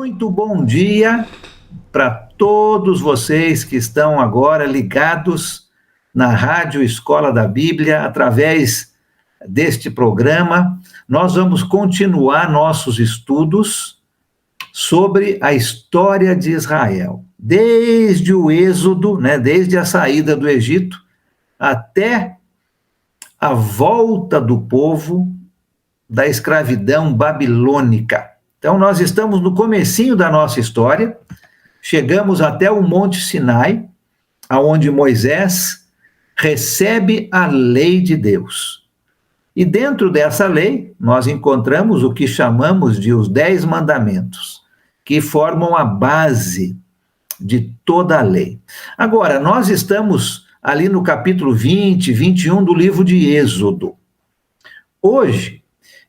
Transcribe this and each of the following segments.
Muito bom dia para todos vocês que estão agora ligados na Rádio Escola da Bíblia, através deste programa. Nós vamos continuar nossos estudos sobre a história de Israel, desde o Êxodo, desde a saída do Egito, até a volta do povo da escravidão babilônica. Então, nós estamos no comecinho da nossa história, chegamos até o Monte Sinai, aonde Moisés recebe a lei de Deus. E dentro dessa lei, nós encontramos o que chamamos de os 10 mandamentos, que formam a base de toda a lei. Agora, nós estamos ali no capítulo 20, 21 do livro de Êxodo. Hoje,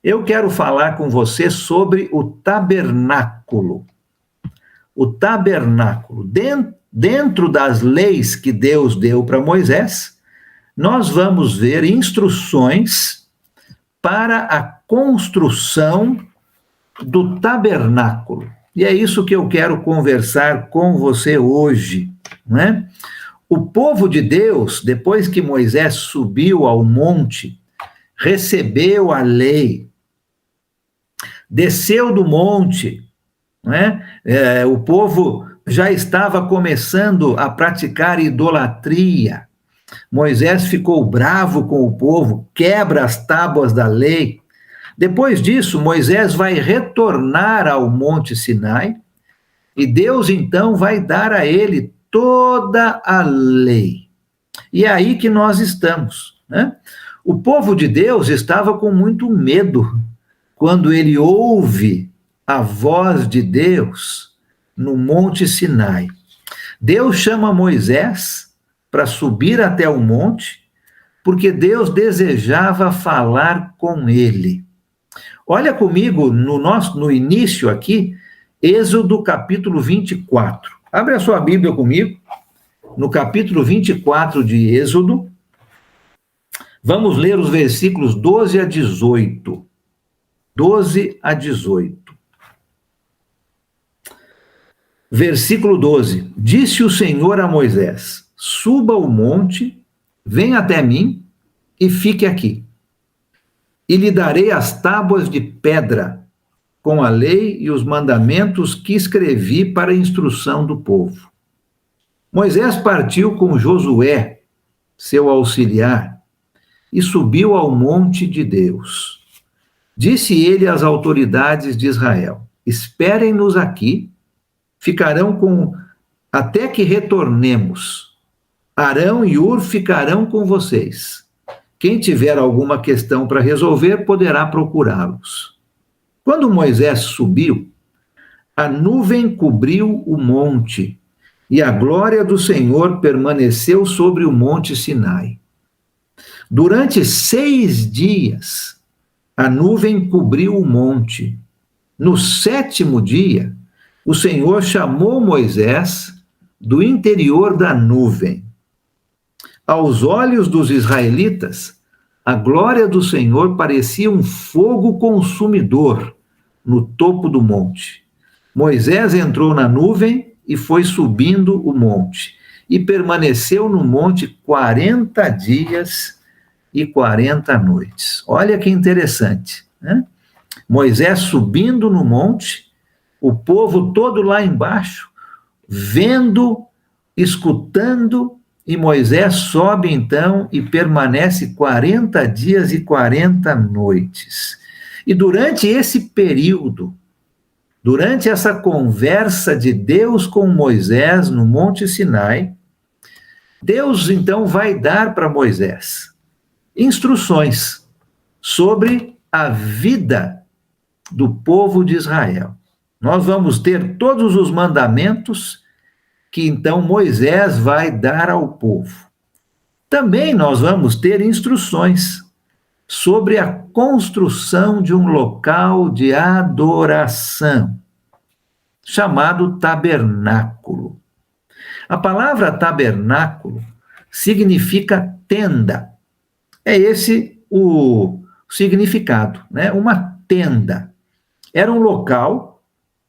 eu quero falar com você sobre o tabernáculo. O tabernáculo. Dentro das leis que Deus deu para Moisés, nós vamos ver instruções para a construção do tabernáculo. E é isso que eu quero conversar com você hoje, né? O povo de Deus, depois que Moisés subiu ao monte, recebeu a lei, desceu do monte, o povo já estava começando a praticar idolatria. Moisés ficou bravo com o povo, quebra as tábuas da lei. Depois disso, Moisés vai retornar ao Monte Sinai e Deus então vai dar a ele toda a lei. E é aí que nós estamos, né? O povo de Deus estava com muito medo quando ele ouve a voz de Deus no Monte Sinai. Deus chama Moisés para subir até o monte, porque Deus desejava falar com ele. Olha comigo no início aqui, Êxodo capítulo 24. Abre a sua Bíblia comigo, no capítulo 24 de Êxodo. Vamos ler os versículos 12 a 18. 12 a 18. Versículo 12. Disse o Senhor a Moisés: suba o monte, venha até mim e fique aqui. E lhe darei as tábuas de pedra, com a lei e os mandamentos que escrevi para a instrução do povo. Moisés partiu com Josué, seu auxiliar, e subiu ao monte de Deus. Disse ele às autoridades de Israel: esperem-nos aqui, ficarão até que retornemos. Arão e Hur ficarão com vocês. Quem tiver alguma questão para resolver, poderá procurá-los. Quando Moisés subiu, a nuvem cobriu o monte, e a glória do Senhor permaneceu sobre o monte Sinai. Durante 6 dias, a nuvem cobriu o monte. No 7º dia, o Senhor chamou Moisés do interior da nuvem. Aos olhos dos israelitas, a glória do Senhor parecia um fogo consumidor no topo do monte. Moisés entrou na nuvem e foi subindo o monte, e permaneceu no monte 40 dias e 40 noites. Olha que interessante, né? Moisés subindo no monte, o povo todo lá embaixo, vendo, escutando, e Moisés sobe então e permanece 40 dias e 40 noites. E durante esse período, durante essa conversa de Deus com Moisés no Monte Sinai, Deus então vai dar para Moisés instruções sobre a vida do povo de Israel. Nós vamos ter todos os mandamentos que então Moisés vai dar ao povo. Também nós vamos ter instruções sobre a construção de um local de adoração, chamado tabernáculo. A palavra tabernáculo significa tenda. É esse o significado, né? Uma tenda. Era um local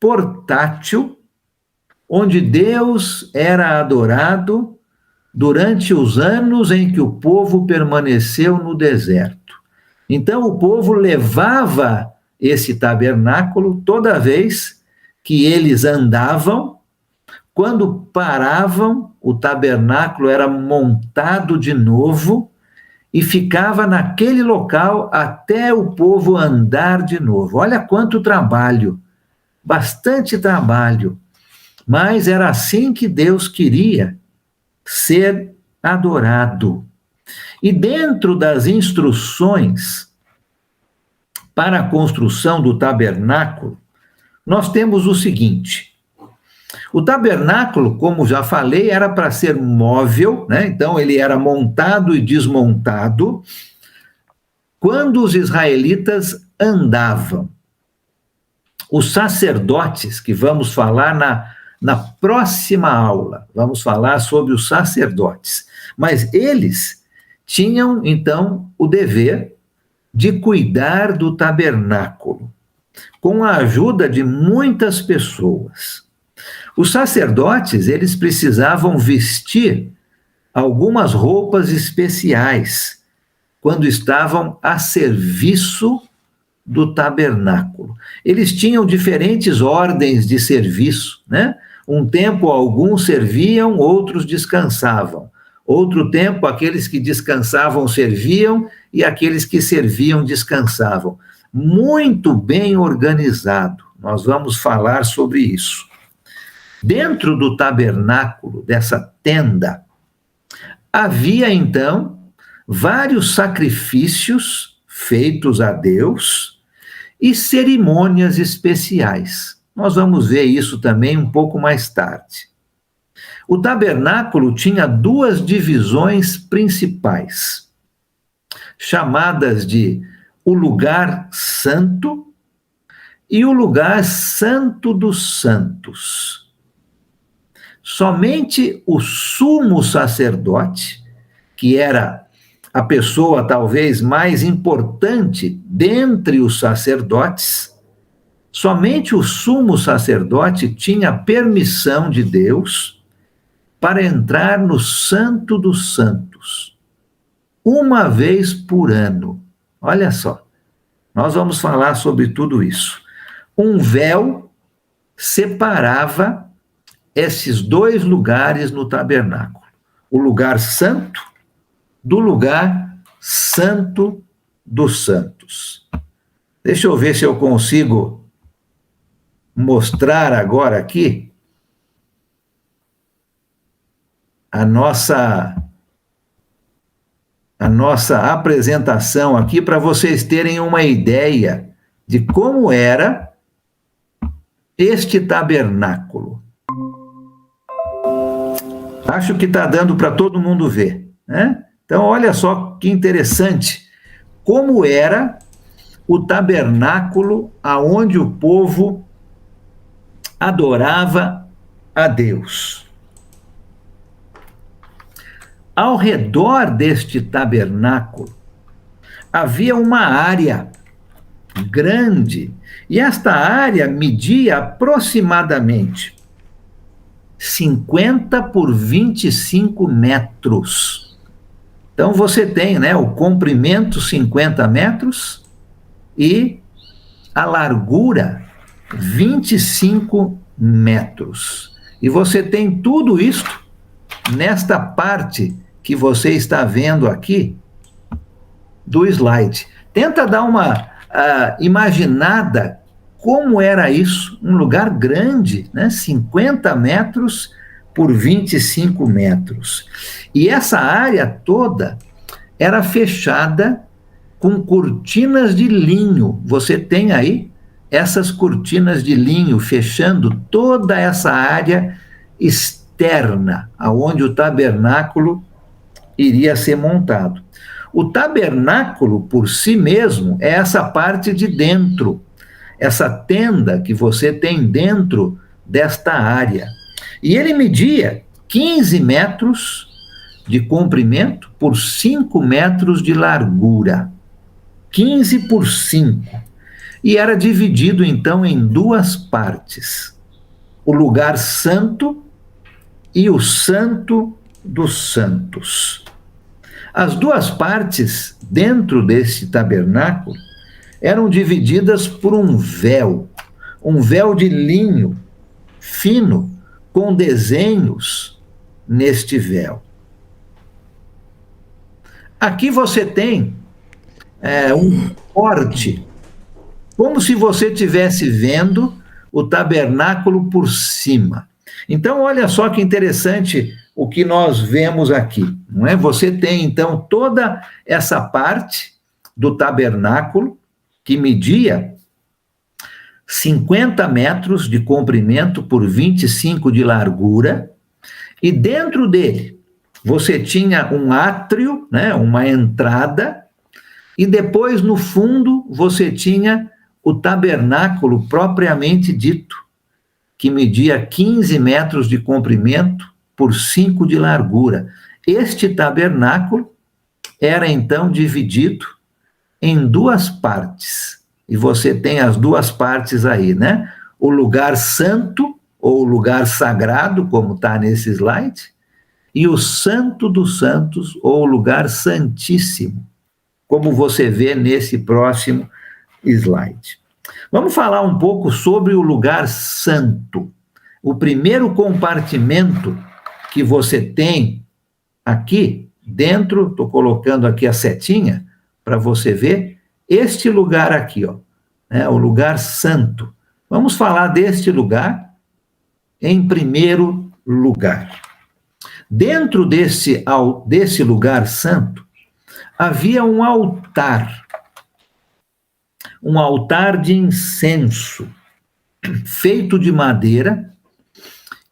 portátil onde Deus era adorado durante os anos em que o povo permaneceu no deserto. Então, o povo levava esse tabernáculo toda vez que eles andavam. Quando paravam, o tabernáculo era montado de novo e ficava naquele local até o povo andar de novo. Olha quanto trabalho, bastante trabalho. Mas era assim que Deus queria ser adorado. E dentro das instruções para a construção do tabernáculo, nós temos o seguinte: o tabernáculo, como já falei, era para ser móvel, né? Então ele era montado e desmontado quando os israelitas andavam. Os sacerdotes, que vamos falar na próxima aula, vamos falar sobre os sacerdotes, mas eles tinham, então, o dever de cuidar do tabernáculo, com a ajuda de muitas pessoas. Os sacerdotes, eles precisavam vestir algumas roupas especiais quando estavam a serviço do tabernáculo. Eles tinham diferentes ordens de serviço, né? Um tempo alguns serviam, outros descansavam. Outro tempo aqueles que descansavam serviam e aqueles que serviam descansavam. Muito bem organizado. Nós vamos falar sobre isso. Dentro do tabernáculo, dessa tenda, havia então vários sacrifícios feitos a Deus e cerimônias especiais. Nós vamos ver isso também um pouco mais tarde. O tabernáculo tinha duas divisões principais, chamadas de o lugar santo e o lugar santo dos santos. Somente o sumo sacerdote, que era a pessoa talvez mais importante dentre os sacerdotes, somente o sumo sacerdote tinha permissão de Deus para entrar no Santo dos Santos, uma vez por ano. Olha só, nós vamos falar sobre tudo isso. Um véu separava esses dois lugares no tabernáculo, o lugar santo do lugar santo dos santos. Deixa eu ver se eu consigo mostrar agora aqui a nossa apresentação aqui para vocês terem uma ideia de como era este tabernáculo. Acho que está dando para todo mundo ver, né? Então, olha só que interessante como era o tabernáculo aonde o povo adorava a Deus. Ao redor deste tabernáculo havia uma área grande, e esta área media aproximadamente 50 por 25 metros. Então você tem, né, o comprimento 50 metros e a largura 25 metros. E você tem tudo isto nesta parte que você está vendo aqui do slide. Tenta dar uma imaginada como era isso, um lugar grande, né? 50 metros por 25 metros. E essa área toda era fechada com cortinas de linho. Você tem aí essas cortinas de linho fechando toda essa área externa, aonde o tabernáculo iria ser montado. O tabernáculo, por si mesmo, é essa parte de dentro, essa tenda que você tem dentro desta área. E ele media 15 metros de comprimento por 5 metros de largura. 15 por 5. e era dividido então em duas partes: o lugar santo e o santo dos santos. As duas partes dentro desse tabernáculo eram divididas por um véu de linho fino com desenhos neste véu. Aqui você tem um corte, como se você estivesse vendo o tabernáculo por cima. Então, olha só que interessante o que nós vemos aqui, não é? Você tem, então, toda essa parte do tabernáculo, que media 50 metros de comprimento por 25 de largura, e dentro dele você tinha um átrio, né, uma entrada, e depois, no fundo, você tinha o tabernáculo propriamente dito, que media 15 metros de comprimento por 5 de largura. Este tabernáculo era, então, dividido em duas partes. E você tem as duas partes aí, né? O lugar santo, ou lugar sagrado, como está nesse slide, e o santo dos santos, ou lugar santíssimo, como você vê nesse próximo slide. Vamos falar um pouco sobre o lugar santo. O primeiro compartimento que você tem aqui dentro, estou colocando aqui a setinha para você ver, este lugar aqui, ó, o lugar santo. Vamos falar deste lugar em primeiro lugar. Dentro desse lugar santo, havia um altar de incenso, feito de madeira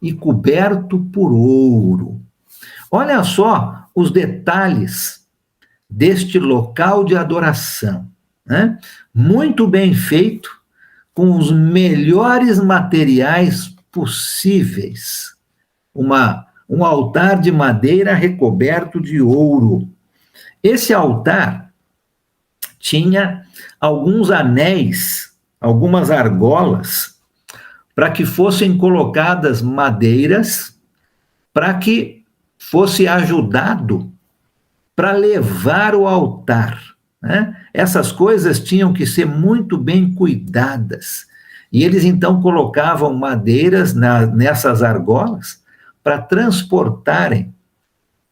e coberto por ouro. Olha só os detalhes deste local de adoração, né? Muito bem feito, com os melhores materiais possíveis. Um altar de madeira recoberto de ouro. Esse altar tinha alguns anéis, algumas argolas, para que fossem colocadas madeiras, para que fosse ajudado para levar o altar, né? Essas coisas tinham que ser muito bem cuidadas. E eles, então, colocavam madeiras nessas argolas para transportarem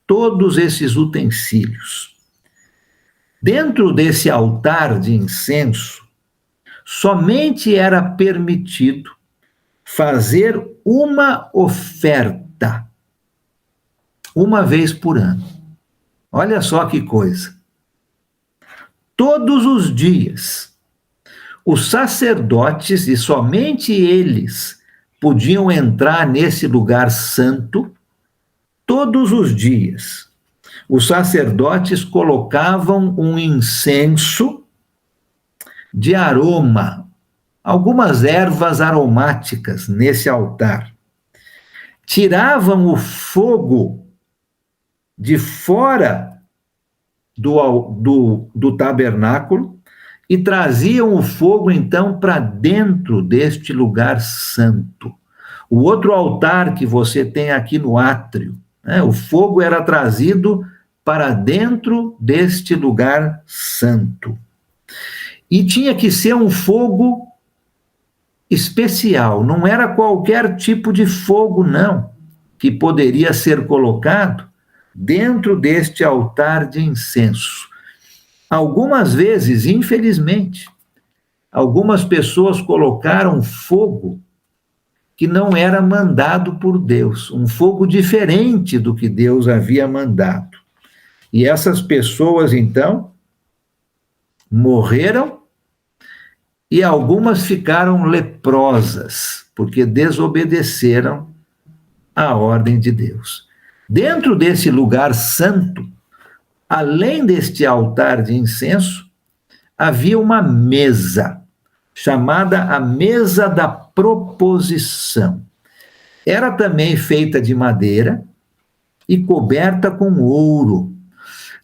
todos esses utensílios. Dentro desse altar de incenso, somente era permitido fazer uma oferta, uma vez por ano. Olha só que coisa. Todos os dias, os sacerdotes, e somente eles, podiam entrar nesse lugar santo. Todos os dias, os sacerdotes colocavam um incenso de aroma, algumas ervas aromáticas nesse altar. Tiravam o fogo de fora do tabernáculo e traziam o fogo, então, para dentro deste lugar santo. O outro altar que você tem aqui no átrio, né, o fogo era trazido para dentro deste lugar santo. E tinha que ser um fogo especial, não era qualquer tipo de fogo, não, que poderia ser colocado dentro deste altar de incenso. Algumas vezes, infelizmente, algumas pessoas colocaram fogo que não era mandado por Deus, um fogo diferente do que Deus havia mandado. E essas pessoas, então, morreram e algumas ficaram leprosas, porque desobedeceram à ordem de Deus. Dentro desse lugar santo, além deste altar de incenso, havia uma mesa, chamada a mesa da proposição. Era também feita de madeira e coberta com ouro.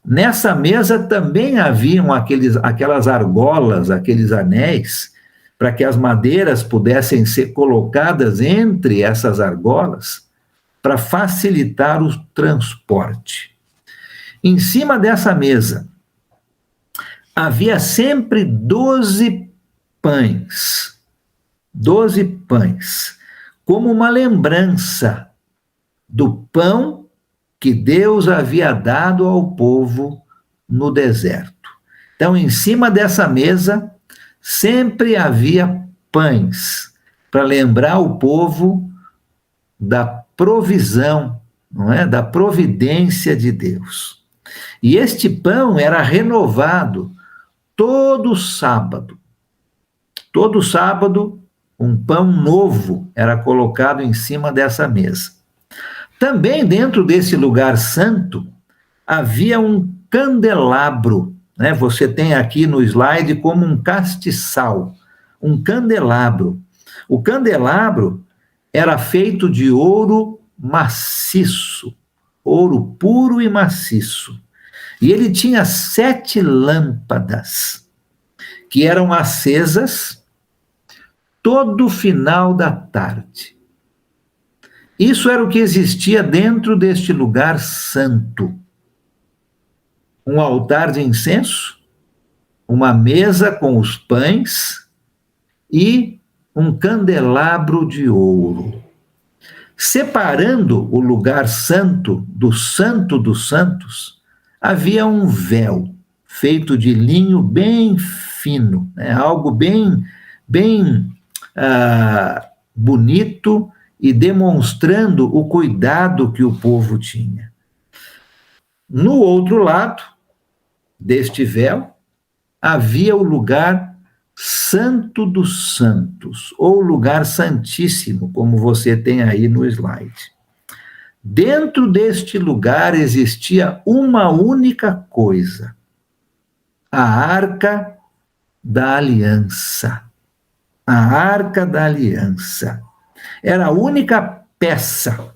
Nessa mesa também haviam aquelas argolas, aqueles anéis, para que as madeiras pudessem ser colocadas entre essas argolas para facilitar o transporte. Em cima dessa mesa havia sempre 12 pães, 12 pães, como uma lembrança do pão que Deus havia dado ao povo no deserto. Então, em cima dessa mesa, sempre havia pães, para lembrar o povo da provisão, não é? Da providência de Deus. E este pão era renovado todo sábado. Todo sábado, um pão novo era colocado em cima dessa mesa. Também dentro desse lugar santo, havia um candelabro, né? Você tem aqui no slide como um castiçal, um candelabro. O candelabro era feito de ouro maciço, ouro puro e maciço. E ele tinha 7 lâmpadas, que eram acesas todo final da tarde. Isso era o que existia dentro deste lugar santo. Um altar de incenso, uma mesa com os pães e um candelabro de ouro. Separando o lugar santo dos santos, havia um véu feito de linho bem fino, né? Algo bem bonito e demonstrando o cuidado que o povo tinha. No outro lado deste véu, havia o lugar Santo dos Santos, ou lugar santíssimo, como você tem aí no slide. Dentro deste lugar existia uma única coisa: a Arca da Aliança. A Arca da Aliança. Era a única peça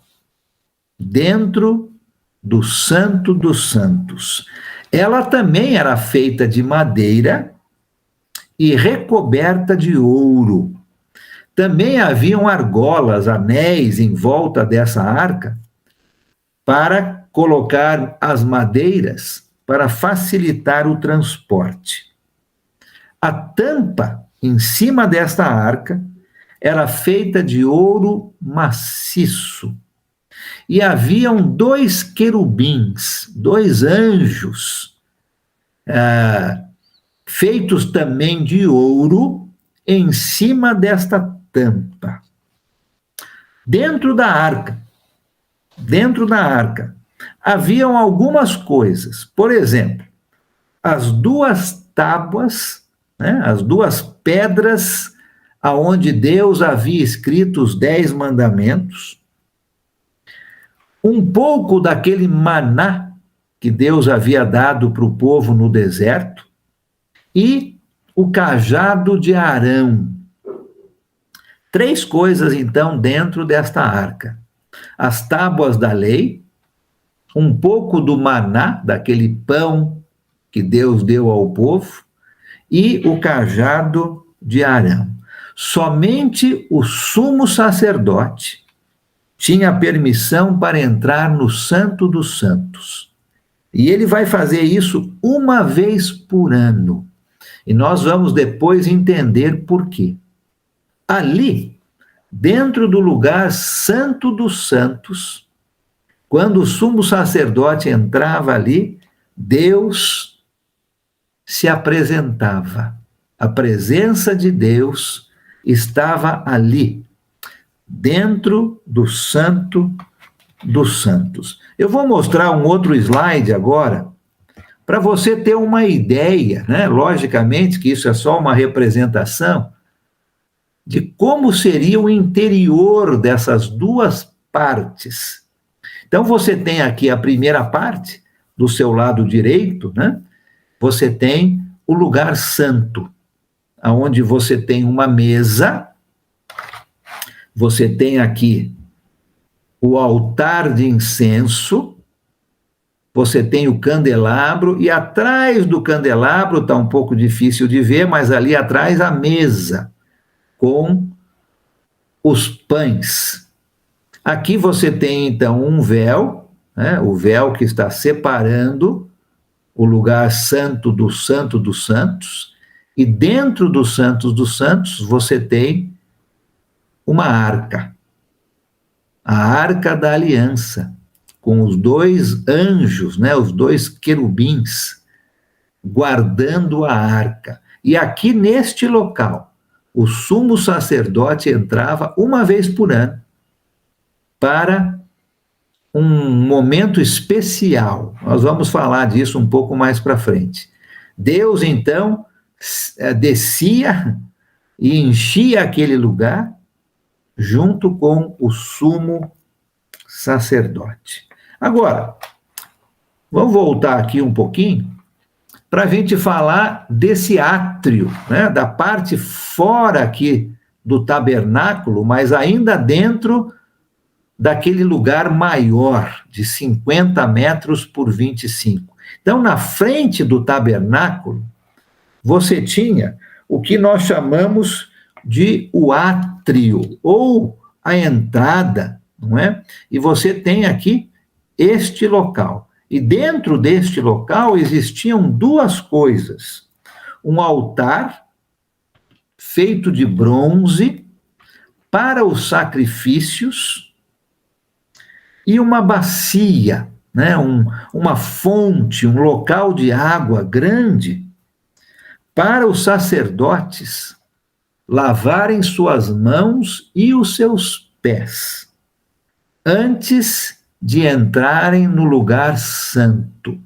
dentro do Santo dos Santos. Ela também era feita de madeira e recoberta de ouro. Também haviam argolas, anéis em volta dessa arca para colocar as madeiras para facilitar o transporte. A tampa em cima desta arca era feita de ouro maciço. E haviam 2 querubins, 2 anjos, feitos também de ouro, em cima desta tampa. Dentro da arca, haviam algumas coisas. Por exemplo, as 2 tábuas, né, as 2 pedras aonde Deus havia escrito os 10 mandamentos, um pouco daquele maná que Deus havia dado para o povo no deserto, e o cajado de Arão. 3 coisas, então, dentro desta arca: as tábuas da lei, um pouco do maná, daquele pão que Deus deu ao povo, e o cajado de Arão. Somente o sumo sacerdote tinha permissão para entrar no Santo dos Santos. E ele vai fazer isso uma vez por ano. E nós vamos depois entender por quê. Ali, dentro do lugar Santo dos Santos, quando o sumo sacerdote entrava ali, Deus se apresentava. A presença de Deus estava ali, dentro do Santo dos Santos. Eu vou mostrar um outro slide agora, para você ter uma ideia, né? Logicamente que isso é só uma representação de como seria o interior dessas 2 partes. Então, você tem aqui a primeira parte, do seu lado direito, né? Você tem o lugar santo, onde você tem uma mesa, você tem aqui o altar de incenso, você tem o candelabro, e atrás do candelabro, está um pouco difícil de ver, mas ali atrás a mesa, com os pães. Aqui você tem, então, um véu, né, o véu que está separando o lugar santo dos santos, e dentro do santos dos santos você tem uma arca, a arca da aliança, com os dois anjos, né, os dois querubins, guardando a arca. E aqui neste local, o sumo sacerdote entrava uma vez por ano para um momento especial. Nós vamos falar disso um pouco mais para frente. Deus, então, descia e enchia aquele lugar junto com o sumo sacerdote. Agora, vamos voltar aqui um pouquinho para a gente falar desse átrio, né, da parte fora aqui do tabernáculo, mas ainda dentro daquele lugar maior, de 50 metros por 25. Então, na frente do tabernáculo, você tinha o que nós chamamos de o átrio, ou a entrada, não é? E você tem aqui este local. E dentro deste local existiam duas coisas: um altar feito de bronze para os sacrifícios e uma bacia, né, uma fonte, um local de água grande para os sacerdotes lavarem suas mãos e os seus pés antes de entrarem no lugar santo.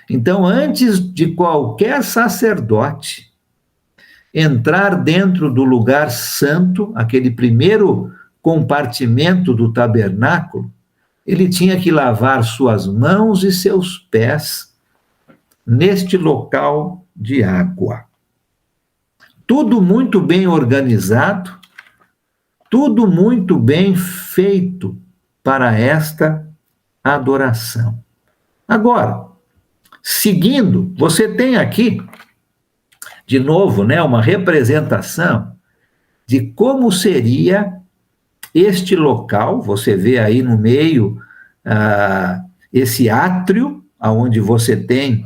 Então, antes de qualquer sacerdote entrar dentro do lugar santo, aquele primeiro compartimento do tabernáculo, ele tinha que lavar suas mãos e seus pés neste local de água. Tudo muito bem organizado, tudo muito bem feito para esta adoração. Agora, seguindo, você tem aqui, de novo, né, uma representação de como seria este local. Você vê aí no meio esse átrio, onde você tem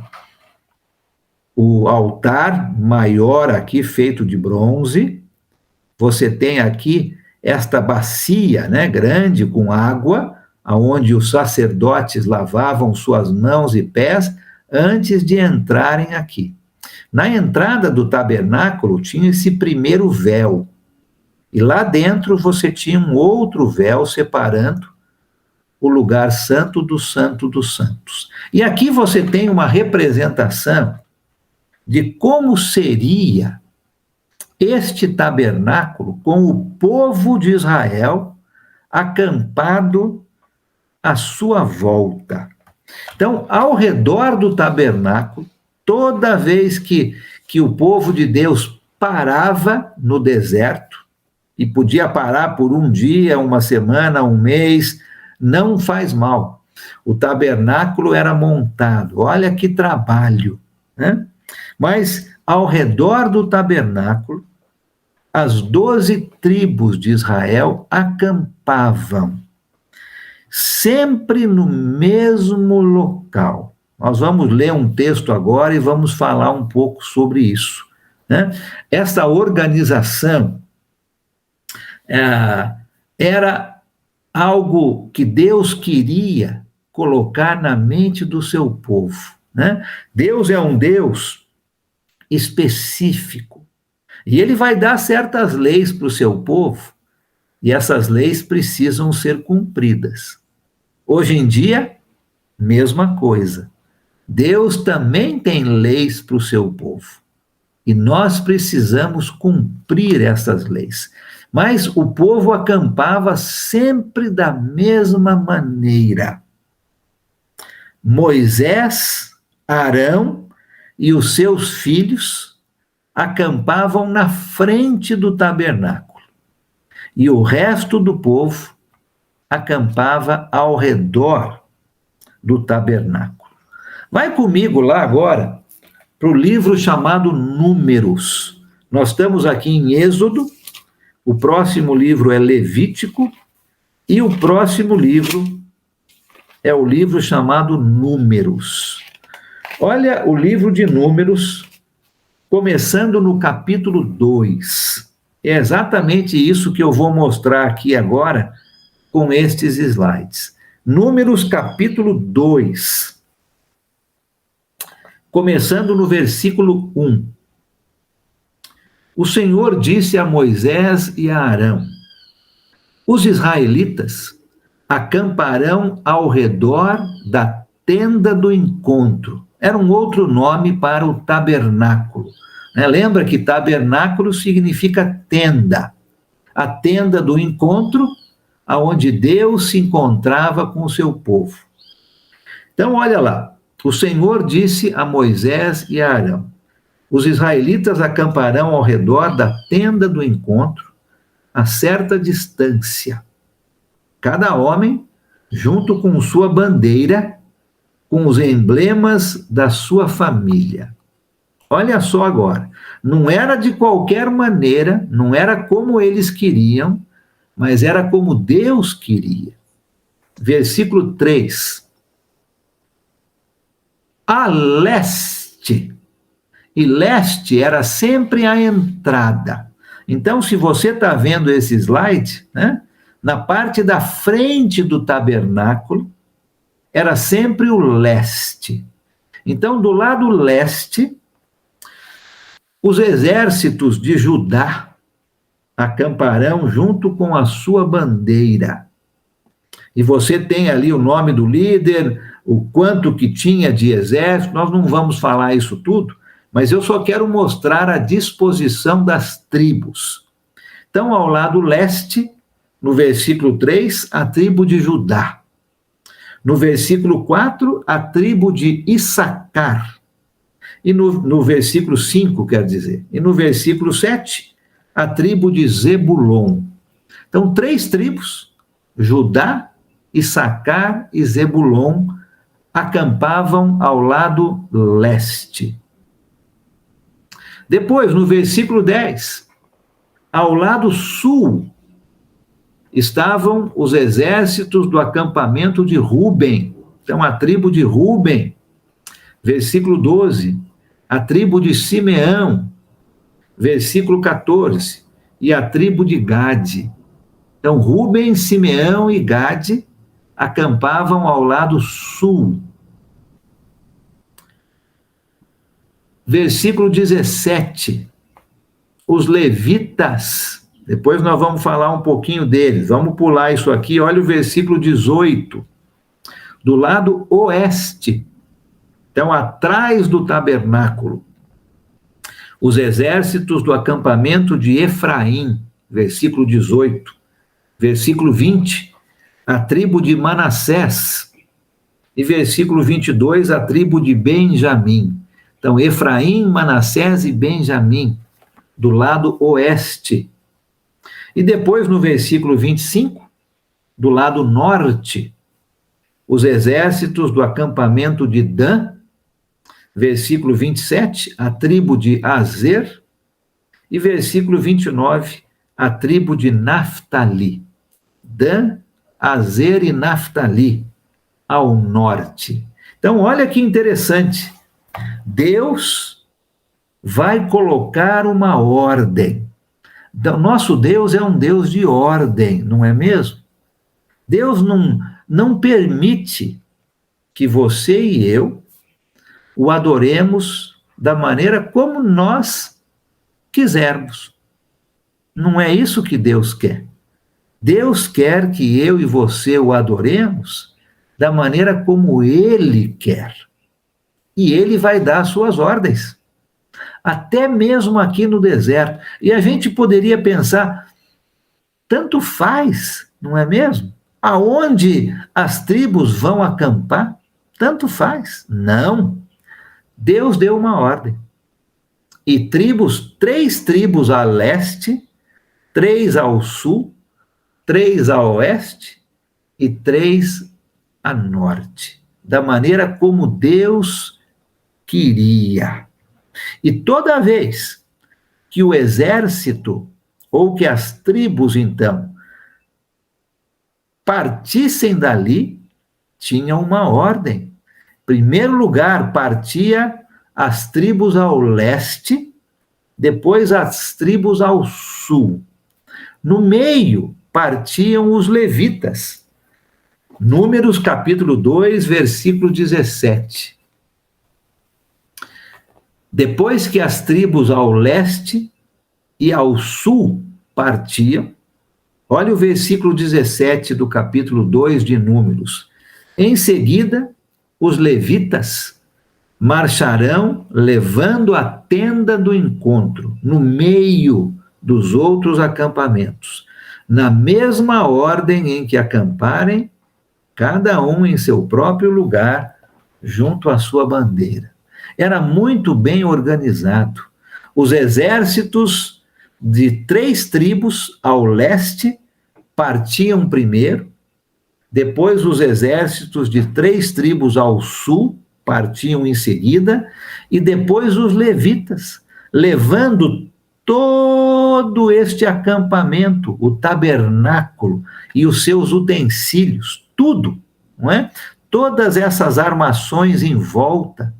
o altar maior aqui, feito de bronze. Você tem aqui esta bacia, né, grande, com água, onde os sacerdotes lavavam suas mãos e pés antes de entrarem aqui. Na entrada do tabernáculo tinha esse primeiro véu, e lá dentro você tinha um outro véu separando o lugar santo dos santos. E aqui você tem uma representação de como seria este tabernáculo com o povo de Israel acampado à sua volta. Então, ao redor do tabernáculo, toda vez que o povo de Deus parava no deserto, e podia parar por um dia, uma semana, um mês, não faz mal. O tabernáculo era montado, olha que trabalho, né? Mas ao redor do tabernáculo, as 12 tribos de Israel acampavam, sempre no mesmo local. Nós vamos ler um texto agora e vamos falar um pouco sobre isso, né? Essa organização era algo que Deus queria colocar na mente do seu povo, né? Deus é um Deus específico, e ele vai dar certas leis para o seu povo, e essas leis precisam ser cumpridas. Hoje em dia, mesma coisa. Deus também tem leis para o seu povo, e nós precisamos cumprir essas leis. Mas o povo acampava sempre da mesma maneira. Moisés, Arão e os seus filhos acampavam na frente do tabernáculo, e o resto do povo acampava ao redor do tabernáculo. Vai comigo lá agora para o livro chamado Números. Nós estamos aqui em Êxodo, O próximo livro é Levítico, e o próximo livro é o livro chamado Números. Olha o livro de Números, começando no capítulo 2. É exatamente isso que eu vou mostrar aqui agora com estes slides. Números capítulo 2, começando no versículo 1. O Senhor disse a Moisés e a Arão: os israelitas acamparão ao redor da tenda do encontro. Era um outro nome para o tabernáculo. Lembra que tabernáculo significa tenda. A tenda do encontro, aonde Deus se encontrava com o seu povo. Então, olha lá. O Senhor disse a Moisés e a Arão: os israelitas acamparão ao redor da tenda do encontro, a certa distância, cada homem junto com sua bandeira, com os emblemas da sua família. Olha só agora, não era de qualquer maneira, não era como eles queriam, mas era como Deus queria. Versículo 3. A leste, e leste era sempre a entrada. Então, se você está vendo esse slide, na parte da frente do tabernáculo, era sempre o leste. Então, do lado leste, os exércitos de Judá acamparão junto com a sua bandeira. E você tem ali o nome do líder, o quanto que tinha de exército, nós não vamos falar isso tudo, mas eu só quero mostrar a disposição das tribos. Então, ao lado leste, no versículo 3, a tribo de Judá. No versículo 4, a tribo de Issacar. E no versículo 5, quer dizer. E no versículo 7, a tribo de Zebulon. Então, 3 tribos, Judá, Issacar e Zebulon, acampavam ao lado leste. Depois, no versículo 10, ao lado sul, estavam os exércitos do acampamento de Ruben. Então, a tribo de Ruben. Versículo 12, a tribo de Simeão. Versículo 14, e a tribo de Gade. Então, Ruben, Simeão e Gade acampavam ao lado sul. Versículo 17, os levitas. Depois nós vamos falar um pouquinho deles. Vamos pular isso aqui. Olha o versículo 18. Do lado oeste. Então, atrás do tabernáculo. Os exércitos do acampamento de Efraim. Versículo 18. Versículo 20. A tribo de Manassés. E versículo 22. A tribo de Benjamim. Então, Efraim, Manassés e Benjamim. Do lado oeste. E depois, no versículo 25, do lado norte, os exércitos do acampamento de Dan, versículo 27, a tribo de Azer, e versículo 29, a tribo de Naftali. Dan, Azer e Naftali, ao norte. Então, olha que interessante. Deus vai colocar uma ordem. Então, nosso Deus é um Deus de ordem, não é mesmo? Deus não permite que você e eu o adoremos da maneira como nós quisermos. Não é isso que Deus quer. Deus quer que eu e você o adoremos da maneira como Ele quer. E Ele vai dar as suas ordens. Até mesmo aqui no deserto. E a gente poderia pensar, tanto faz, não é mesmo? Aonde as tribos vão acampar, tanto faz. Não. Deus deu uma ordem. E 3 tribos a leste, 3 ao sul, 3 a oeste e 3 a norte. Da maneira como Deus queria. E toda vez que o exército ou que as tribos, então, partissem dali, tinha uma ordem. Em primeiro lugar, partia as tribos ao leste, depois as tribos ao sul. No meio, partiam os levitas. Números capítulo 2, versículo 17. Depois que as tribos ao leste e ao sul partiam, olha o versículo 17 do capítulo 2 de Números. Em seguida, os levitas marcharão levando a tenda do encontro no meio dos outros acampamentos, na mesma ordem em que acamparem, cada um em seu próprio lugar, junto à sua bandeira. Era muito bem organizado. Os exércitos de 3 tribos ao leste partiam primeiro, depois os exércitos de 3 tribos ao sul partiam em seguida, e depois os levitas, levando todo este acampamento, o tabernáculo e os seus utensílios, tudo, não é? Todas essas armações em volta,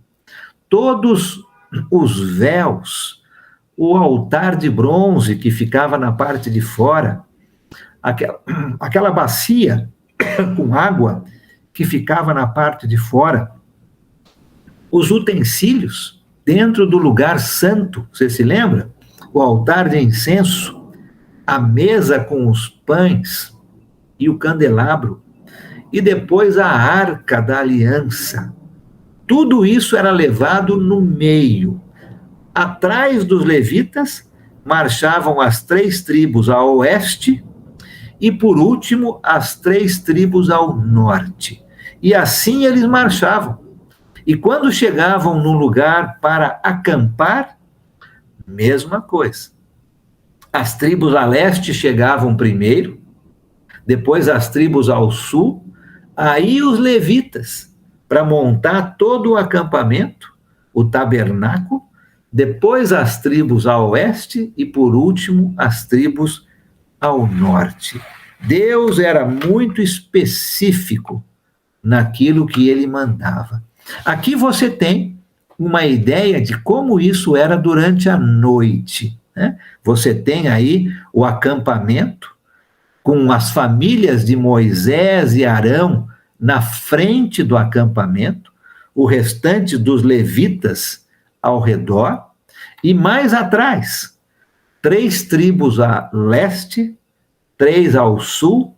todos os véus, o altar de bronze que ficava na parte de fora, aquela bacia com água que ficava na parte de fora, os utensílios dentro do lugar santo, você se lembra? O altar de incenso, a mesa com os pães e o candelabro, e depois a arca da aliança. Tudo isso era levado no meio. Atrás dos levitas marchavam as 3 tribos ao oeste e, por último, as 3 tribos ao norte. E assim eles marchavam. E quando chegavam no lugar para acampar, mesma coisa. As tribos a leste chegavam primeiro, depois as tribos ao sul, aí os levitas, para montar todo o acampamento, o tabernáculo, depois as tribos ao oeste e, por último, as tribos ao norte. Deus era muito específico naquilo que ele mandava. Aqui você tem uma ideia de como isso era durante a noite, né? Você tem aí o acampamento com as famílias de Moisés e Arão na frente do acampamento, o restante dos levitas ao redor, e mais atrás, 3 tribos a leste, 3 ao sul,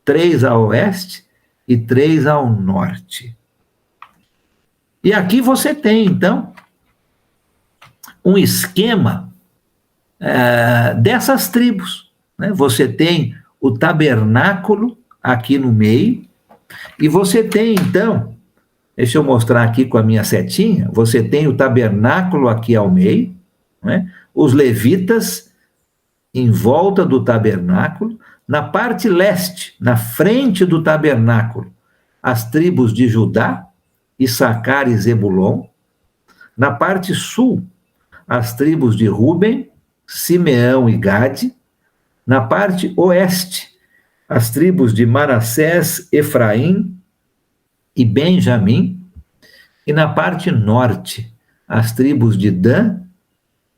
3 a oeste e 3 ao norte. E aqui você tem, então, um esquema dessas tribos, né? Você tem o tabernáculo aqui no meio, e você tem, então, deixa eu mostrar aqui com a minha setinha, você tem o tabernáculo aqui ao meio, né? Os levitas em volta do tabernáculo, na parte leste, na frente do tabernáculo, as tribos de Judá, Issacar e Zebulon, na parte sul, as tribos de Ruben, Simeão e Gade, na parte oeste, as tribos de Manassés, Efraim e Benjamim, e na parte norte, as tribos de Dan,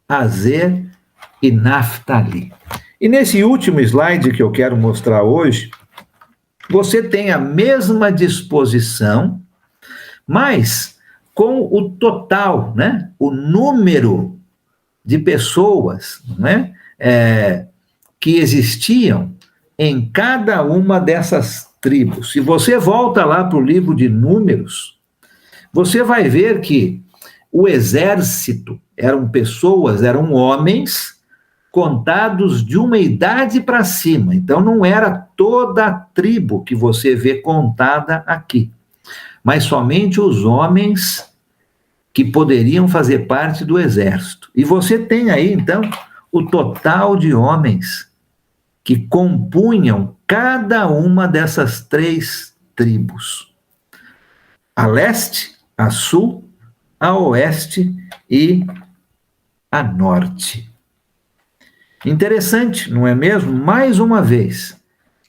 Azer e Naftali. E nesse último slide que eu quero mostrar hoje, você tem a mesma disposição, mas com o total, né? O número de pessoas, né? Que existiam em cada uma dessas tribos. Se você volta lá para o livro de Números, você vai ver que o exército eram pessoas, eram homens contados de uma idade para cima. Então, não era toda a tribo que você vê contada aqui, mas somente os homens que poderiam fazer parte do exército. E você tem aí, então, o total de homens que compunham cada uma dessas 3 tribos: a leste, a sul, a oeste e a norte. Interessante, não é mesmo? Mais uma vez,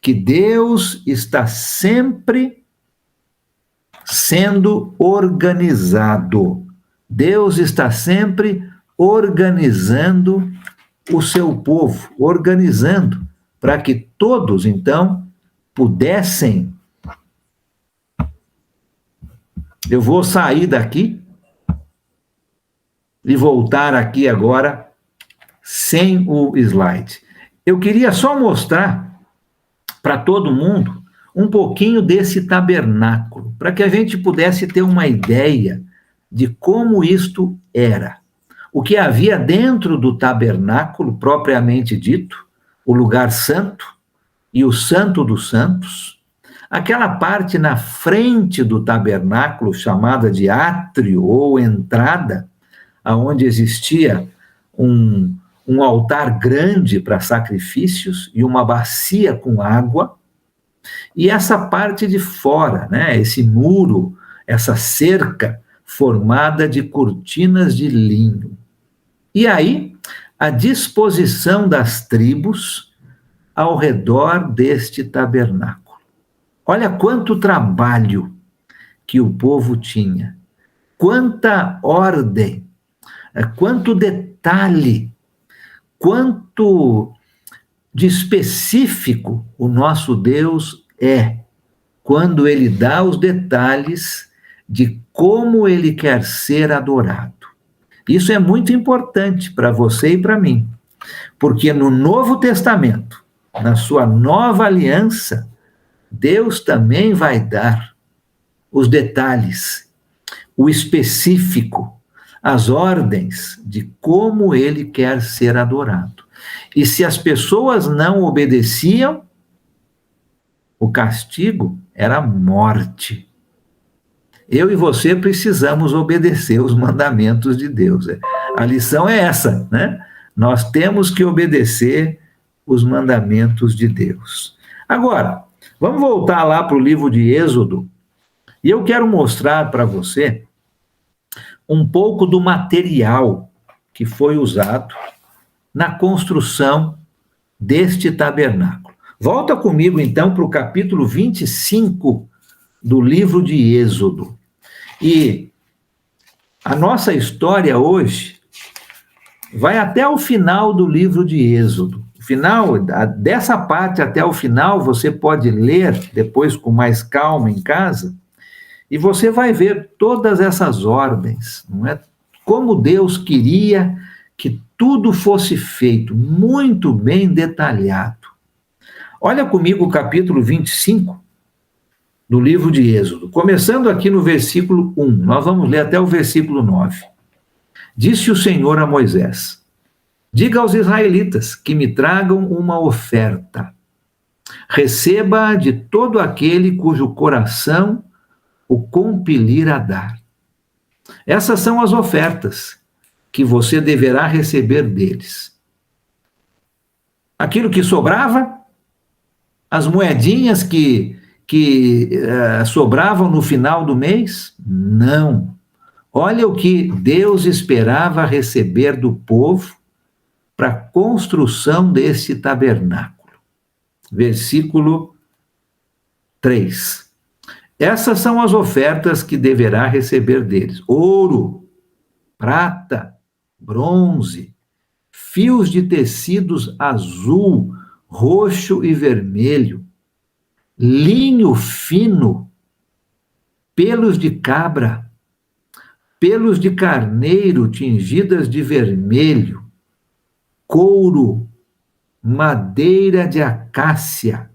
que Deus está sempre sendo organizado. Deus está sempre organizando o seu povo, organizando para que todos, então, pudessem. Eu vou sair daqui e voltar aqui agora sem o slide. Eu queria só mostrar para todo mundo um pouquinho desse tabernáculo, para que a gente pudesse ter uma ideia de como isto era. O que havia dentro do tabernáculo, propriamente dito, o lugar santo e o santo dos santos, aquela parte na frente do tabernáculo, chamada de átrio ou entrada, onde existia um altar grande para sacrifícios e uma bacia com água, e essa parte de fora, né, esse muro, essa cerca formada de cortinas de linho. E aí, a disposição das tribos ao redor deste tabernáculo. Olha quanto trabalho que o povo tinha, quanta ordem, quanto detalhe, quanto de específico o nosso Deus é, quando ele dá os detalhes de como ele quer ser adorado. Isso é muito importante para você e para mim, porque no Novo Testamento, na sua nova aliança, Deus também vai dar os detalhes, o específico, as ordens de como ele quer ser adorado. E se as pessoas não obedeciam, o castigo era a morte. Eu e você precisamos obedecer os mandamentos de Deus. A lição é essa, né? Nós temos que obedecer os mandamentos de Deus. Agora, vamos voltar lá para o livro de Êxodo, e eu quero mostrar para você um pouco do material que foi usado na construção deste tabernáculo. Volta comigo, então, para o capítulo 25 do livro de Êxodo. E a nossa história hoje vai até o final do livro de Êxodo. O final, dessa parte até o final, você pode ler depois com mais calma em casa, e você vai ver todas essas ordens, não é? Como Deus queria que tudo fosse feito muito bem detalhado. Olha comigo o capítulo 25 do livro de Êxodo, começando aqui no versículo 1, nós vamos ler até o versículo 9. Disse o Senhor a Moisés: diga aos israelitas que me tragam uma oferta. Receba de todo aquele cujo coração o compelir a dar. Essas são as ofertas que você deverá receber deles. Aquilo que sobrava, as moedinhas que sobravam no final do mês? Não. Olha o que Deus esperava receber do povo para a construção desse tabernáculo. Versículo 3. Essas são as ofertas que deverá receber deles: ouro, prata, bronze, fios de tecidos azul, roxo e vermelho, linho fino, pelos de cabra, pelos de carneiro tingidas de vermelho, couro, madeira de acácia,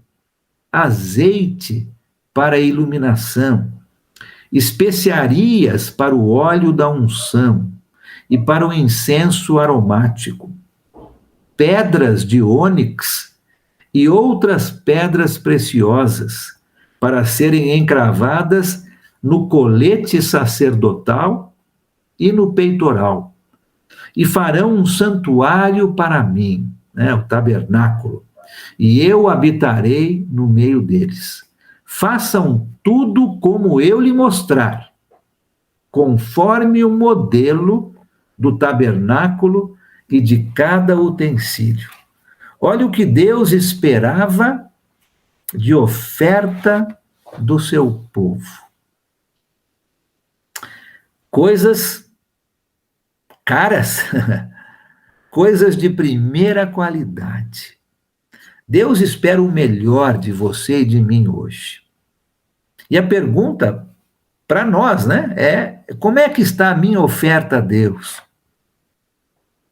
azeite para iluminação, especiarias para o óleo da unção e para o incenso aromático, pedras de ônix e outras pedras preciosas para serem encravadas no colete sacerdotal e no peitoral. E farão um santuário para mim, né, o tabernáculo, e eu habitarei no meio deles. Façam tudo como eu lhe mostrar, conforme o modelo do tabernáculo e de cada utensílio. Olha o que Deus esperava de oferta do seu povo. Coisas caras, coisas de primeira qualidade. Deus espera o melhor de você e de mim hoje. E a pergunta para nós, né, é: como é que está a minha oferta a Deus?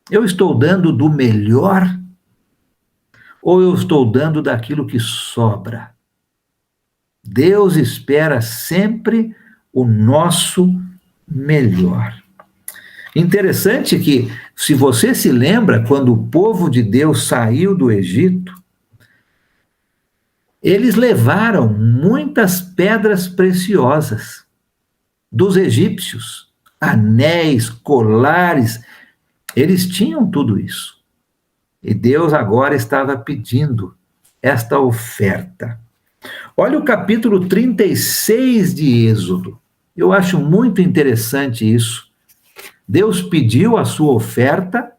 Eu estou dando do melhor ou eu estou dando daquilo que sobra? Deus espera sempre o nosso melhor. Interessante que, se você se lembra, quando o povo de Deus saiu do Egito, eles levaram muitas pedras preciosas dos egípcios, anéis, colares, eles tinham tudo isso. E Deus agora estava pedindo esta oferta. Olha o capítulo 36 de Êxodo. Eu acho muito interessante isso. Deus pediu a sua oferta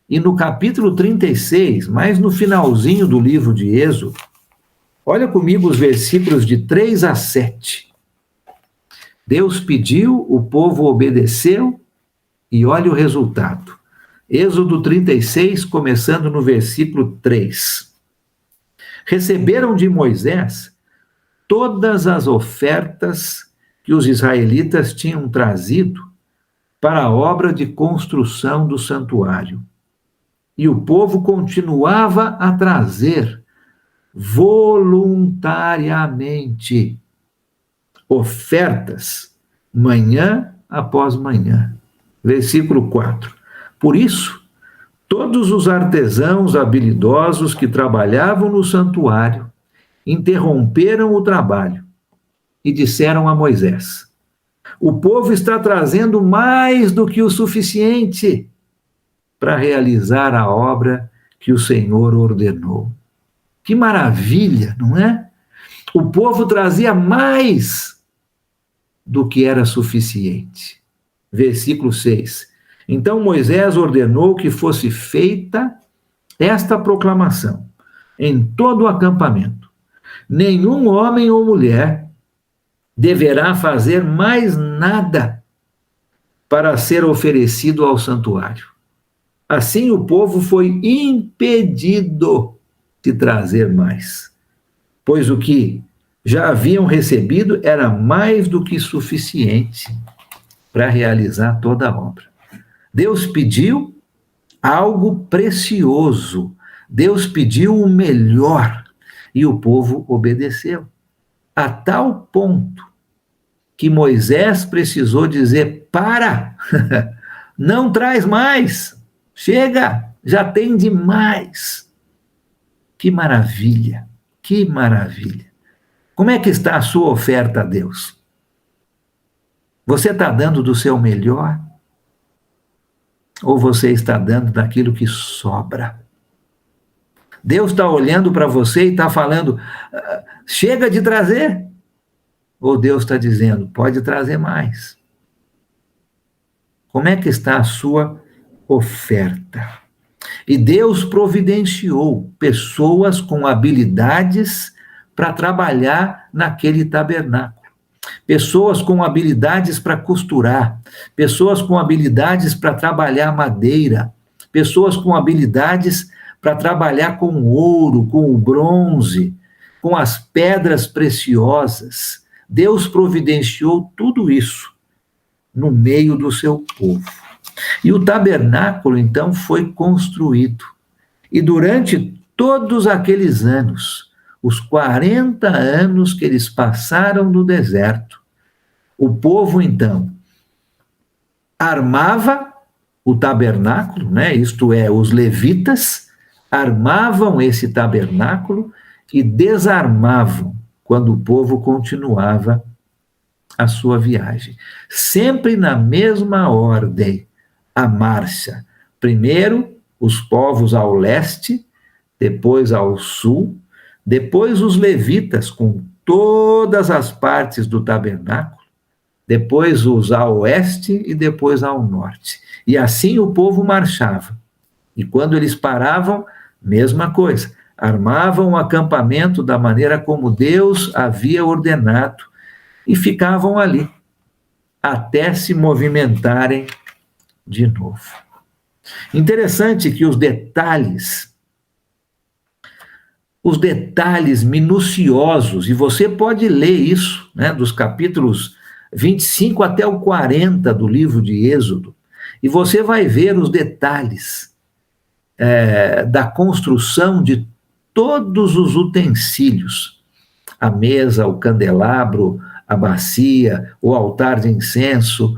e no capítulo 36, mais no finalzinho do livro de Êxodo, olha comigo os versículos de 3 a 7. Deus pediu, o povo obedeceu e olha o resultado. Êxodo 36, começando no versículo 3. Receberam de Moisés todas as ofertas que os israelitas tinham trazido para a obra de construção do santuário. E o povo continuava a trazer voluntariamente ofertas, manhã após manhã. Versículo 4. Por isso, todos os artesãos habilidosos que trabalhavam no santuário interromperam o trabalho e disseram a Moisés: o povo está trazendo mais do que o suficiente para realizar a obra que o Senhor ordenou. Que maravilha, não é? O povo trazia mais do que era suficiente. Versículo 6. Então Moisés ordenou que fosse feita esta proclamação em todo o acampamento: nenhum homem ou mulher deverá fazer mais nada para ser oferecido ao santuário. Assim o povo foi impedido de trazer mais, pois o que já haviam recebido era mais do que suficiente para realizar toda a obra. Deus pediu algo precioso, Deus pediu o melhor e o povo obedeceu, a tal ponto que Moisés precisou dizer: para, não traz mais, chega, já tem demais. Que maravilha, que maravilha. Como é que está a sua oferta a Deus? Você está dando do seu melhor? Ou você está dando daquilo que sobra? Deus está olhando para você e está falando: chega de trazer. Ou Deus está dizendo: pode trazer mais. Como é que está a sua oferta? E Deus providenciou pessoas com habilidades para trabalhar naquele tabernáculo. Pessoas com habilidades para costurar, pessoas com habilidades para trabalhar madeira, pessoas com habilidades para trabalhar com o ouro, com o bronze, com as pedras preciosas. Deus providenciou tudo isso no meio do seu povo. E o tabernáculo, então, foi construído. E durante todos aqueles anos, os 40 anos que eles passaram no deserto, o povo, então, armava o tabernáculo, né? Isto é, os levitas armavam esse tabernáculo e desarmavam quando o povo continuava a sua viagem. Sempre na mesma ordem, a marcha. Primeiro, os povos ao leste, depois ao sul, depois os levitas com todas as partes do tabernáculo, depois os ao oeste e depois ao norte. E assim o povo marchava. E quando eles paravam, mesma coisa. Armavam o acampamento da maneira como Deus havia ordenado e ficavam ali, até se movimentarem de novo. Interessante que os detalhes minuciosos, e você pode ler isso, né, dos capítulos 25 até o 40 do livro de Êxodo, e você vai ver os detalhes da construção de todos os utensílios, a mesa, o candelabro, a bacia, o altar de incenso,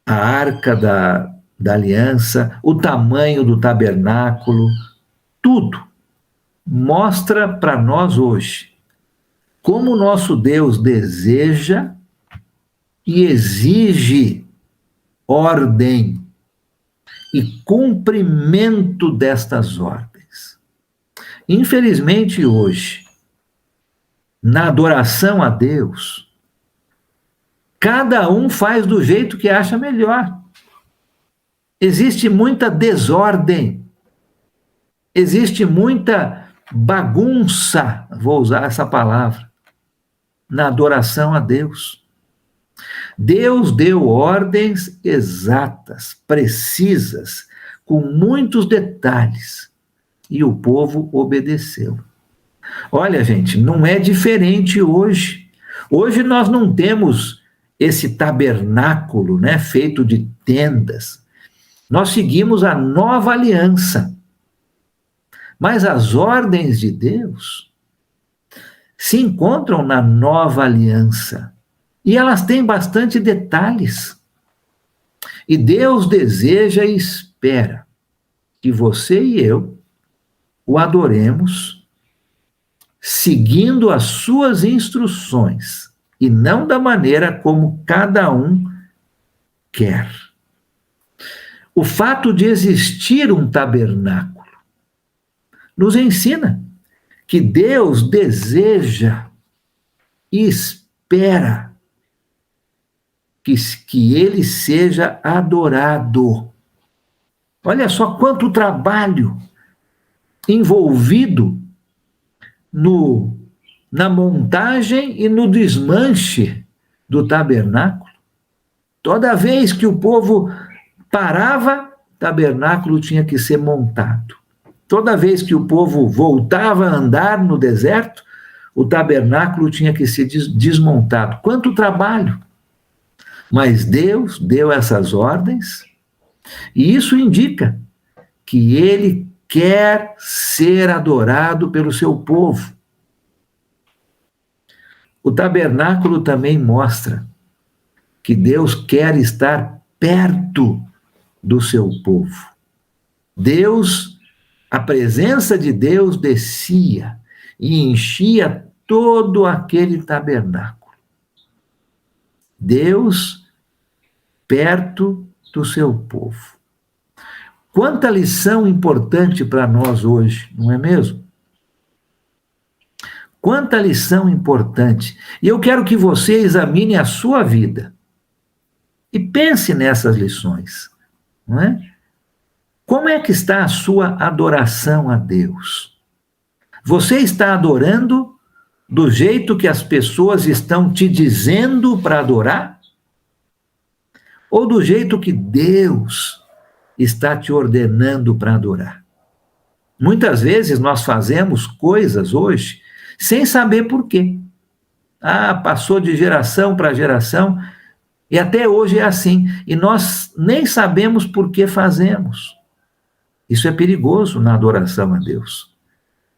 a arca da aliança, o tamanho do tabernáculo, tudo mostra para nós hoje como o nosso Deus deseja e exige ordem e cumprimento destas ordens. Infelizmente, hoje, na adoração a Deus, cada um faz do jeito que acha melhor. Existe muita desordem, existe muita bagunça, vou usar essa palavra, na adoração a Deus. Deus deu ordens exatas, precisas, com muitos detalhes, e o povo obedeceu. Olha, gente, não é diferente hoje. Hoje nós não temos esse tabernáculo, né, feito de tendas. Nós seguimos a nova aliança. Mas as ordens de Deus se encontram na nova aliança. E elas têm bastante detalhes. E Deus deseja e espera que você e eu o adoremos seguindo as suas instruções e não da maneira como cada um quer. O fato de existir um tabernáculo nos ensina que Deus deseja e espera que ele seja adorado. Olha só quanto trabalho envolvido na montagem e no desmanche do tabernáculo. Toda vez que o povo parava, o tabernáculo tinha que ser montado. Toda vez que o povo voltava a andar no deserto, o tabernáculo tinha que ser desmontado. Quanto trabalho! Mas Deus deu essas ordens, e isso indica que ele quer ser adorado pelo seu povo. O tabernáculo também mostra que Deus quer estar perto do seu povo. A presença de Deus descia e enchia todo aquele tabernáculo. Deus perto do seu povo. Quanta lição importante para nós hoje, não é mesmo? Quanta lição importante. E eu quero que você examine a sua vida e pense nessas lições, não é? Como é que está a sua adoração a Deus? Você está adorando do jeito que as pessoas estão te dizendo para adorar? Ou do jeito que Deus está te ordenando para adorar? Muitas vezes nós fazemos coisas hoje sem saber por quê. Passou de geração para geração e até hoje é assim. E nós nem sabemos por que fazemos. Isso é perigoso na adoração a Deus,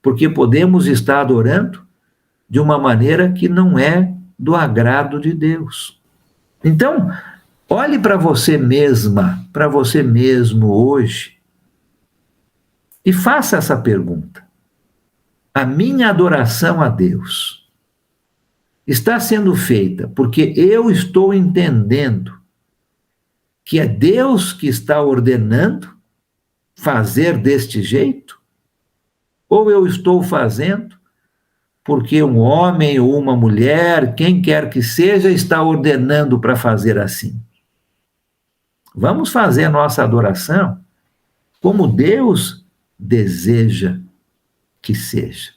porque podemos estar adorando de uma maneira que não é do agrado de Deus. Então, olhe para você mesma, para você mesmo hoje, e faça essa pergunta. A minha adoração a Deus está sendo feita porque eu estou entendendo que é Deus que está ordenando fazer deste jeito? Ou eu estou fazendo porque um homem ou uma mulher, quem quer que seja, está ordenando para fazer assim? Vamos fazer nossa adoração como Deus deseja que seja.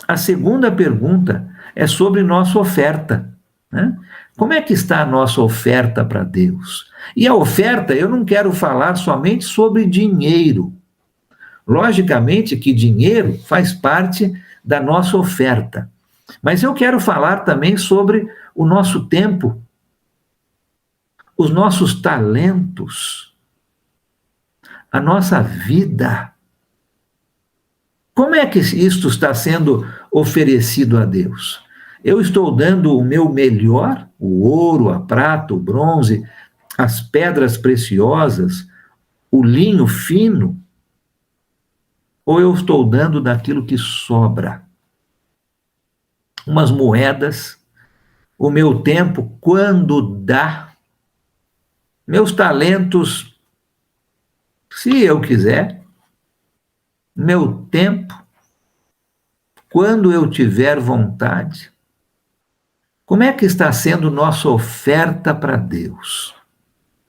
A segunda pergunta é sobre nossa oferta, né? Como é que está a nossa oferta para Deus? E a oferta, eu não quero falar somente sobre dinheiro. Logicamente que dinheiro faz parte da nossa oferta. Mas eu quero falar também sobre o nosso tempo, os nossos talentos, a nossa vida. Como é que isto está sendo oferecido a Deus? Eu estou dando o meu melhor, o ouro, a prata, o bronze, as pedras preciosas, o linho fino, ou eu estou dando daquilo que sobra? Umas moedas, o meu tempo, quando dá, meus talentos, se eu quiser, meu tempo, quando eu tiver vontade. Como é que está sendo nossa oferta para Deus?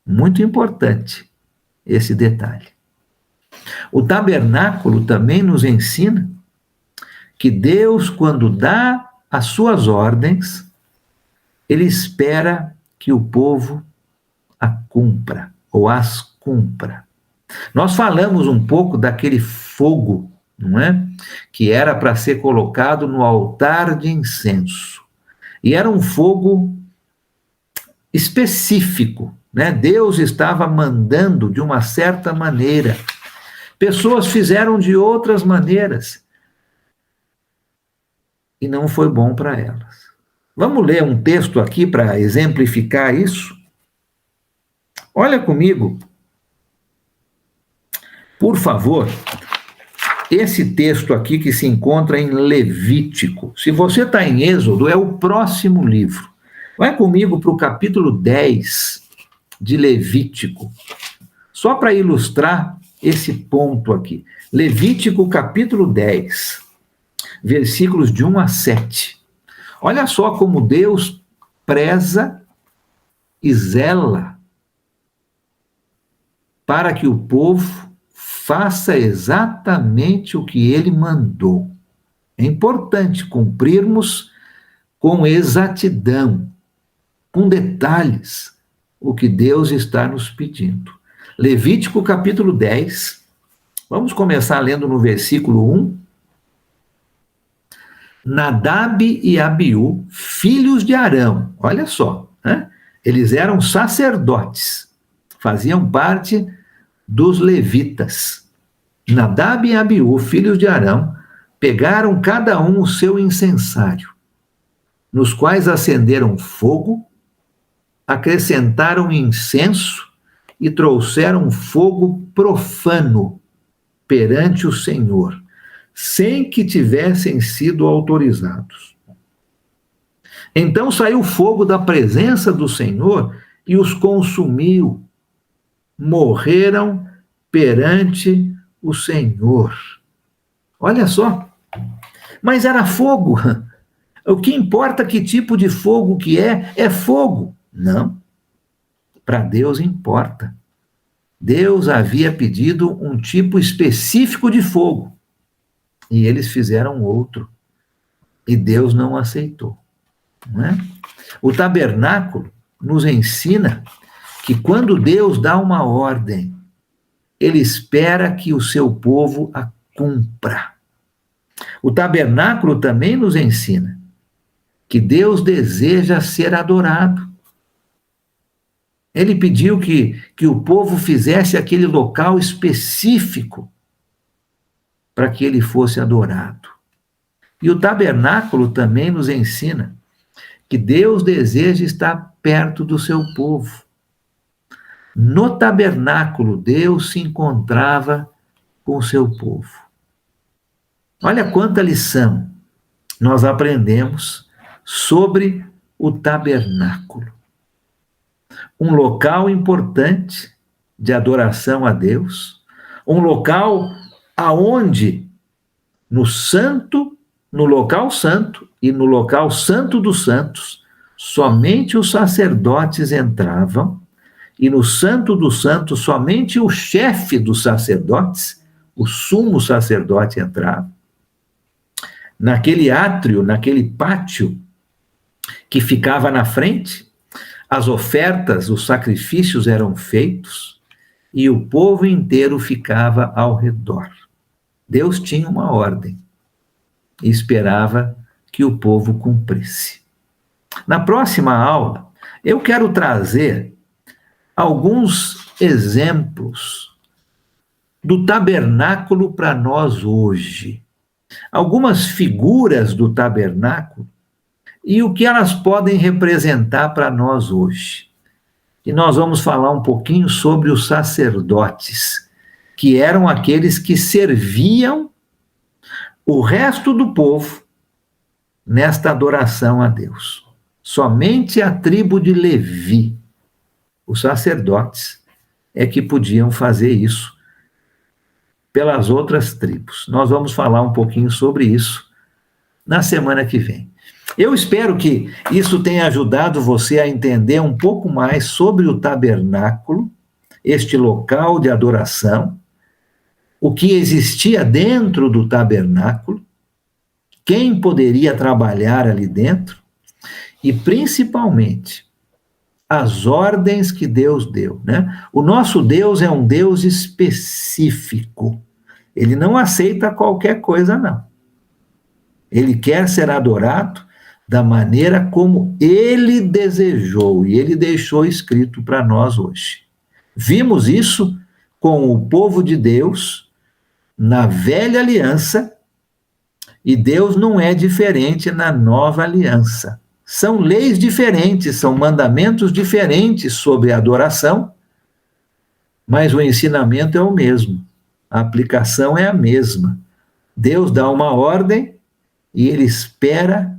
Muito importante esse detalhe. O tabernáculo também nos ensina que Deus, quando dá as suas ordens, ele espera que o povo a cumpra ou as cumpra. Nós falamos um pouco daquele fogo, não é? Que era para ser colocado no altar de incenso. E era um fogo específico, né? Deus estava mandando de uma certa maneira. Pessoas fizeram de outras maneiras. E não foi bom para elas. Vamos ler um texto aqui para exemplificar isso? Olha comigo, por favor, esse texto aqui que se encontra em Levítico. Se você está em Êxodo, é o próximo livro. Vai comigo para o capítulo 10 de Levítico, só para ilustrar esse ponto aqui. Levítico, capítulo 10, versículos de 1 a 7. Olha só como Deus preza e zela para que o povo faça exatamente o que ele mandou. É importante cumprirmos com exatidão, com detalhes, o que Deus está nos pedindo. Levítico capítulo 10, vamos começar lendo no versículo 1. Nadab e Abiú, filhos de Arão, olha só, né? Eles eram sacerdotes, faziam parte dos levitas. Nadab e Abiú, filhos de Arão, pegaram cada um o seu incensário, nos quais acenderam fogo, acrescentaram incenso e trouxeram fogo profano perante o Senhor, sem que tivessem sido autorizados. Então saiu fogo da presença do Senhor e os consumiu. Morreram perante o Senhor. Olha só. Mas era fogo. O que importa que tipo de fogo que é fogo. Não. Para Deus importa. Deus havia pedido um tipo específico de fogo. E eles fizeram outro. E Deus não aceitou. Não é? O tabernáculo nos ensina que quando Deus dá uma ordem, ele espera que o seu povo a cumpra. O tabernáculo também nos ensina que Deus deseja ser adorado. Ele pediu que o povo fizesse aquele local específico para que ele fosse adorado. E o tabernáculo também nos ensina que Deus deseja estar perto do seu povo. No tabernáculo, Deus se encontrava com o seu povo. Olha quanta lição nós aprendemos sobre o tabernáculo. Um local importante de adoração a Deus, um local aonde no local santo e no local santo dos santos, somente os sacerdotes entravam, e no santo dos santos, somente o chefe dos sacerdotes o sumo sacerdote entrava. Naquele átrio, naquele pátio que ficava na frente, as ofertas, os sacrifícios eram feitos e o povo inteiro ficava ao redor. Deus tinha uma ordem e esperava que o povo cumprisse. Na próxima aula, eu quero trazer alguns exemplos do tabernáculo para nós hoje. Algumas figuras do tabernáculo e o que elas podem representar para nós hoje. E nós vamos falar um pouquinho sobre os sacerdotes, que eram aqueles que serviam o resto do povo nesta adoração a Deus. Somente a tribo de Levi, os sacerdotes, é que podiam fazer isso pelas outras tribos. Nós vamos falar um pouquinho sobre isso na semana que vem. Eu espero que isso tenha ajudado você a entender um pouco mais sobre o tabernáculo, este local de adoração, o que existia dentro do tabernáculo, quem poderia trabalhar ali dentro e, principalmente, as ordens que Deus deu, né? O nosso Deus é um Deus específico. Ele não aceita qualquer coisa, não. Ele quer ser adorado da maneira como ele desejou e ele deixou escrito para nós hoje. Vimos isso com o povo de Deus na velha aliança e Deus não é diferente na nova aliança. São leis diferentes, são mandamentos diferentes sobre a adoração, mas o ensinamento é o mesmo, a aplicação é a mesma. Deus dá uma ordem e ele espera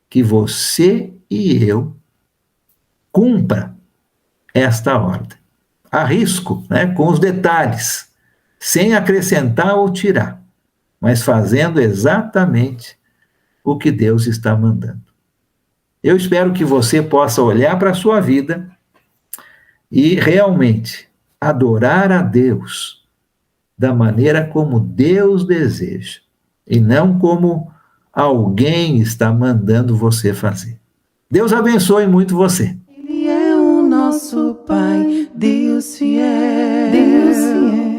que você e eu cumpra esta ordem. Arrisco, né, com os detalhes, sem acrescentar ou tirar, mas fazendo exatamente o que Deus está mandando. Eu espero que você possa olhar para a sua vida e realmente adorar a Deus da maneira como Deus deseja, e não como alguém está mandando você fazer. Deus abençoe muito você. Ele é o nosso Pai, Deus fiel. Deus fiel.